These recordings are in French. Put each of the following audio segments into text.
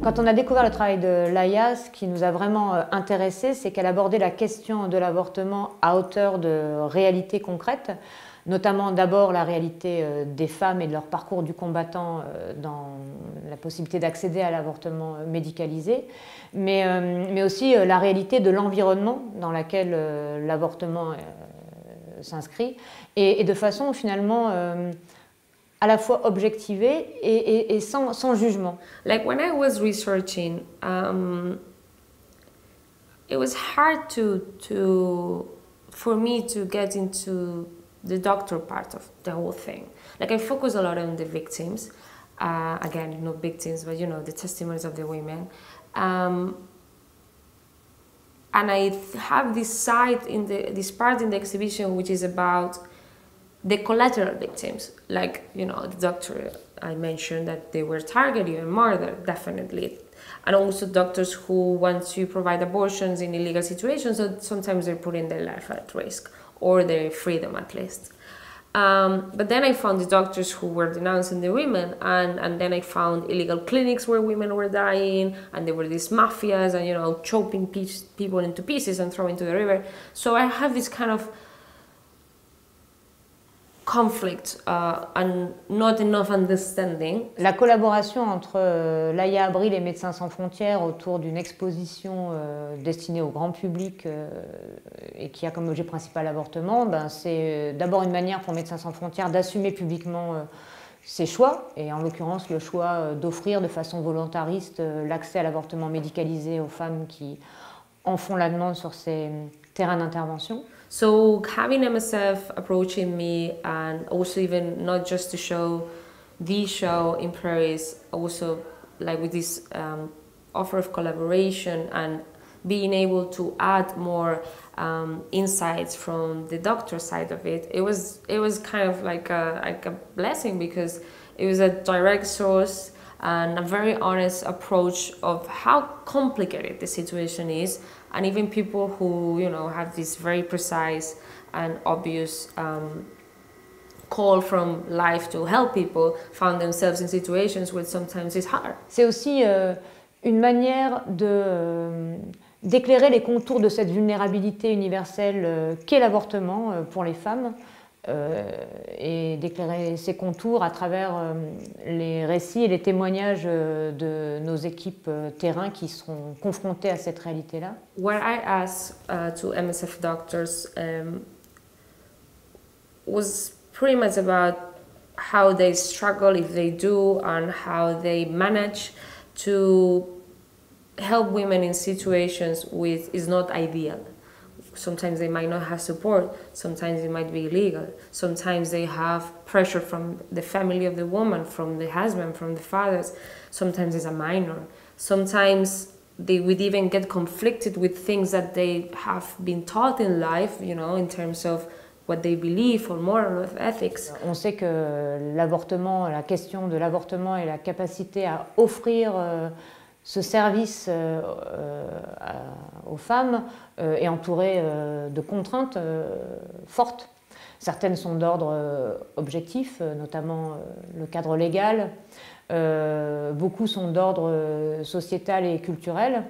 Quand on a découvert le travail de Laïa, ce qui nous a vraiment intéressé, c'est qu'elle abordait la question de l'avortement à hauteur de réalités concrètes, notamment d'abord la réalité des femmes et de leur parcours du combattant dans la possibilité d'accéder à l'avortement médicalisé, mais aussi la réalité de l'environnement dans lequel l'avortement s'inscrit, et de façon finalement à la fois objectivée et sans jugement. Like when I was researching, it was hard for me to get into the doctor part of the whole thing. Like I focus a lot on the victims, again, not victims, but you know, the testimonies of the women. And I have this side this part in the exhibition which is about the collateral victims, like, you know, the doctor I mentioned that they were targeted and murdered, definitely. And also doctors who want to provide abortions in illegal situations, so sometimes they're putting their life at risk, or their freedom at least. But then I found the doctors who were denouncing the women, and then I found illegal clinics where women were dying, and there were these mafias, and, you know, chopping people into pieces and throwing to the river. So I have this kind of conflict and not enough understanding. La collaboration entre Laïa Abril et Médecins sans frontières autour d'une exposition destinée au grand public et qui a comme objet principal l'avortement, c'est d'abord une manière pour Médecins sans frontières d'assumer publiquement ses choix, et en l'occurrence le choix d'offrir de façon volontariste l'accès à l'avortement médicalisé aux femmes qui en font la demande sur ces terrains d'intervention. So having MSF approaching me, and also even not just to show the show in Paris, also like with this offer of collaboration and being able to add more insights from the doctor side of it, it was kind of like a blessing, because it was a direct source and a very honest approach of how complicated the situation is, and even people who, you know, have this very precise and obvious call from life to help people found themselves in situations where sometimes it's hard. C'est aussi une manière d'éclairer les contours de cette vulnérabilité universelle qu'est l'avortement pour les femmes, et d'éclairer ces contours à travers les récits et les témoignages de nos équipes terrain qui sont confrontées à cette réalité-là. What I asked to MSF doctors was pretty much about how they struggle, if they do, and how they manage to help women in situations which is not ideal. Sometimes they might not have support, sometimes it might be illegal, sometimes they have pressure from the family of the woman, from the husband, from the fathers, sometimes it's a minor, sometimes they would even get conflicted with things that they have been taught in life, you know, in terms of what they believe or moral of ethics. On sait que l'avortement, la question de l'avortement et la capacité à offrir ce service aux femmes est entouré de contraintes fortes. Certaines sont d'ordre objectif, notamment le cadre légal. Beaucoup sont d'ordre sociétal et culturel.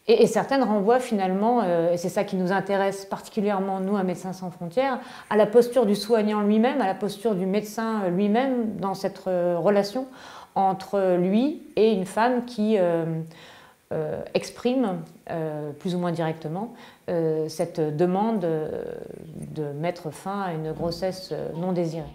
Et certaines renvoient finalement, et c'est ça qui nous intéresse particulièrement, nous, à Médecins sans frontières, à la posture du soignant lui-même, à la posture du médecin lui-même dans cette relation entre lui et une femme qui exprime plus ou moins directement cette demande de mettre fin à une grossesse non désirée.